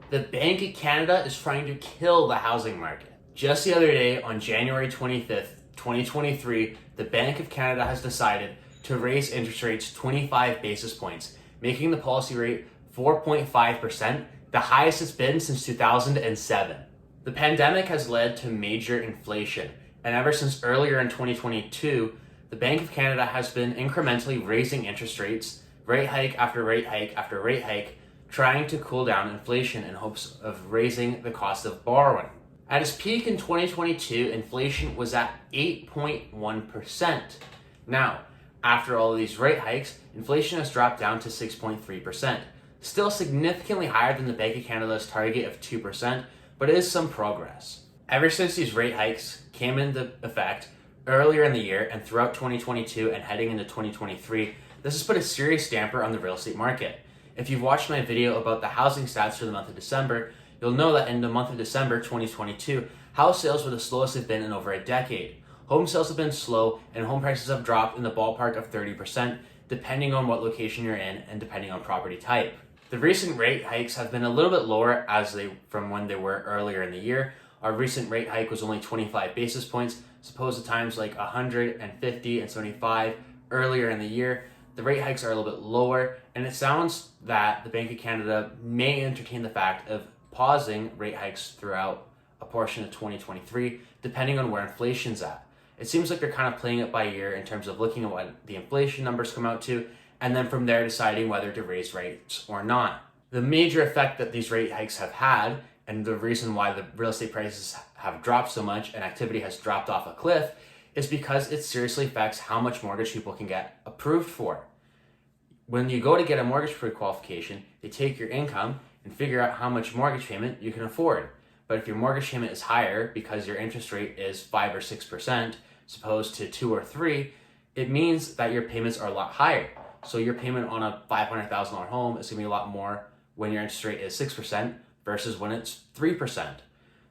The Bank of Canada is trying to kill the housing market. Just the other day, on January 25th, 2023, the Bank of Canada has decided to raise interest rates 25 basis points, making the policy rate 4.5%, the highest it's been since 2007. The pandemic has led to major inflation, and ever since earlier in 2022, the Bank of Canada has been incrementally raising interest rates, rate hike after rate hike after rate hike, trying to cool down inflation in hopes of raising the cost of borrowing. At its peak in 2022, inflation was at 8.1%. Now, after all of these rate hikes, inflation has dropped down to 6.3%. Still significantly higher than the Bank of Canada's target of 2%, but it is some progress. Ever since these rate hikes came into effect earlier in the year and throughout 2022 and heading into 2023, this has put a serious damper on the real estate market. If you've watched my video about the housing stats for the month of December, you'll know that in the month of December 2022, house sales were the slowest they've been in over a decade. Home sales have been slow and home prices have dropped in the ballpark of 30%, depending on what location you're in and depending on property type. The recent rate hikes have been a little bit lower from when they were earlier in the year. Our recent rate hike was only 25 basis points, as opposed to times like 150 and 75 earlier in the year. The rate hikes are a little bit lower, and it sounds that the Bank of Canada may entertain the fact of pausing rate hikes throughout a portion of 2023, depending on where inflation's at. It seems like they're kind of playing it by ear in terms of looking at what the inflation numbers come out to, and then from there deciding whether to raise rates or not. The major effect that these rate hikes have had, and the reason why the real estate prices have dropped so much and activity has dropped off a cliff, is because it seriously affects how much mortgage people can get approved for. When you go to get a mortgage pre-qualification, they take your income and figure out how much mortgage payment you can afford. But if your mortgage payment is higher because your interest rate is 5 or 6% as opposed to 2 or 3, it means that your payments are a lot higher. So your payment on a $500,000 home is going to be a lot more when your interest rate is 6% versus when it's 3%.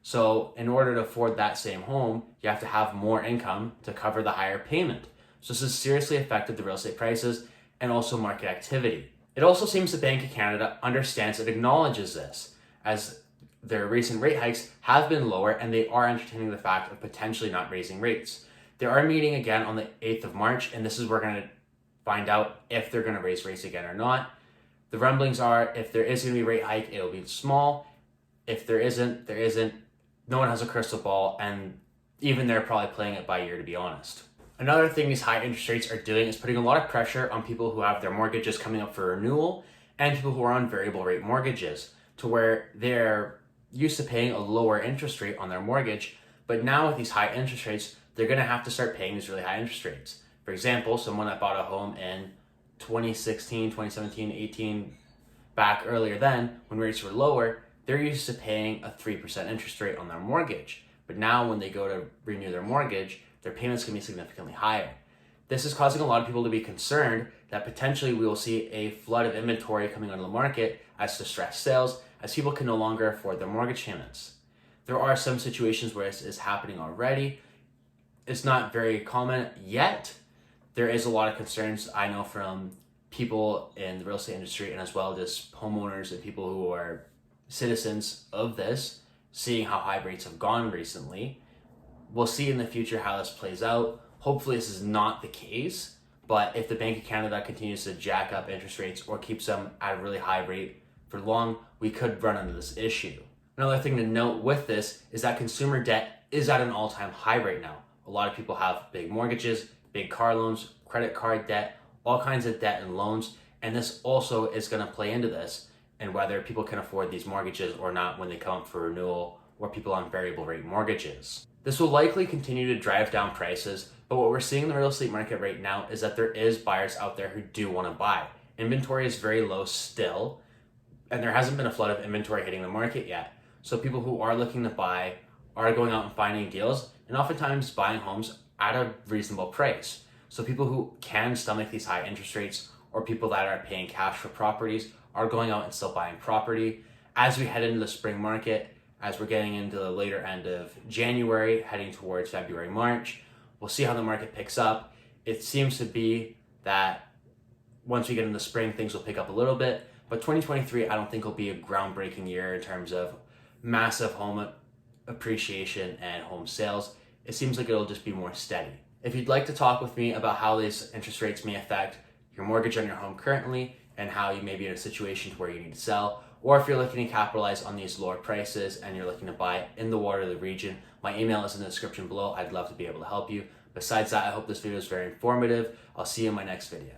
So in order to afford that same home, you have to have more income to cover the higher payment. So this has seriously affected the real estate prices and also market activity. It also seems the Bank of Canada understands and acknowledges this, as their recent rate hikes have been lower and they are entertaining the fact of potentially not raising rates. They are meeting again on the 8th of March, and this is where we're going to find out if they're going to raise rates again or not. The rumblings are, if there is going to be a rate hike, it'll be small. If there isn't, there isn't. No one has a crystal ball, and even they're probably playing it by ear, to be honest. Another thing these high interest rates are doing is putting a lot of pressure on people who have their mortgages coming up for renewal and people who are on variable rate mortgages, to where they're used to paying a lower interest rate on their mortgage, but now with these high interest rates, they're going to have to start paying these really high interest rates. For example, someone that bought a home in 2016, 2017, 18, back earlier then, when rates were lower, they're used to paying a 3% interest rate on their mortgage. But now when they go to renew their mortgage, their payments can be significantly higher. This is causing a lot of people to be concerned that potentially we will see a flood of inventory coming onto the market as distressed sales, as people can no longer afford their mortgage payments. There are some situations where this is happening already. It's not very common yet. There is a lot of concerns I know from people in the real estate industry, and as well as homeowners and people who are citizens of this, seeing how high rates have gone recently. We'll see in the future how this plays out. Hopefully this is not the case, but if the Bank of Canada continues to jack up interest rates or keeps them at a really high rate for long, we could run into this issue. Another thing to note with this is that consumer debt is at an all-time high right now. A lot of people have big mortgages, big car loans, credit card debt, all kinds of debt and loans, and this also is going to play into this and whether people can afford these mortgages or not when they come up for renewal, or people on variable rate mortgages. This will likely continue to drive down prices, but what we're seeing in the real estate market right now is that there is buyers out there who do want to buy. Inventory is very low still, and there hasn't been a flood of inventory hitting the market yet. So people who are looking to buy are going out and finding deals, and oftentimes buying homes at a reasonable price. So people who can stomach these high interest rates, or people that are paying cash for properties, are going out and still buying property. As we head into the spring market, as we're getting into the later end of January, heading towards February, March, we'll see how the market picks up. It seems to be that once we get into spring, things will pick up a little bit, But 2023, I don't think will be a groundbreaking year in terms of massive home appreciation and home sales. It seems like it'll just be more steady. If you'd like to talk with me about how these interest rates may affect your mortgage on your home currently and how you may be in a situation where you need to sell, or if you're looking to capitalize on these lower prices and you're looking to buy in the Waterloo region, my email is in the description below. I'd love to be able to help you. Besides that, I hope this video is very informative. I'll see you in my next video.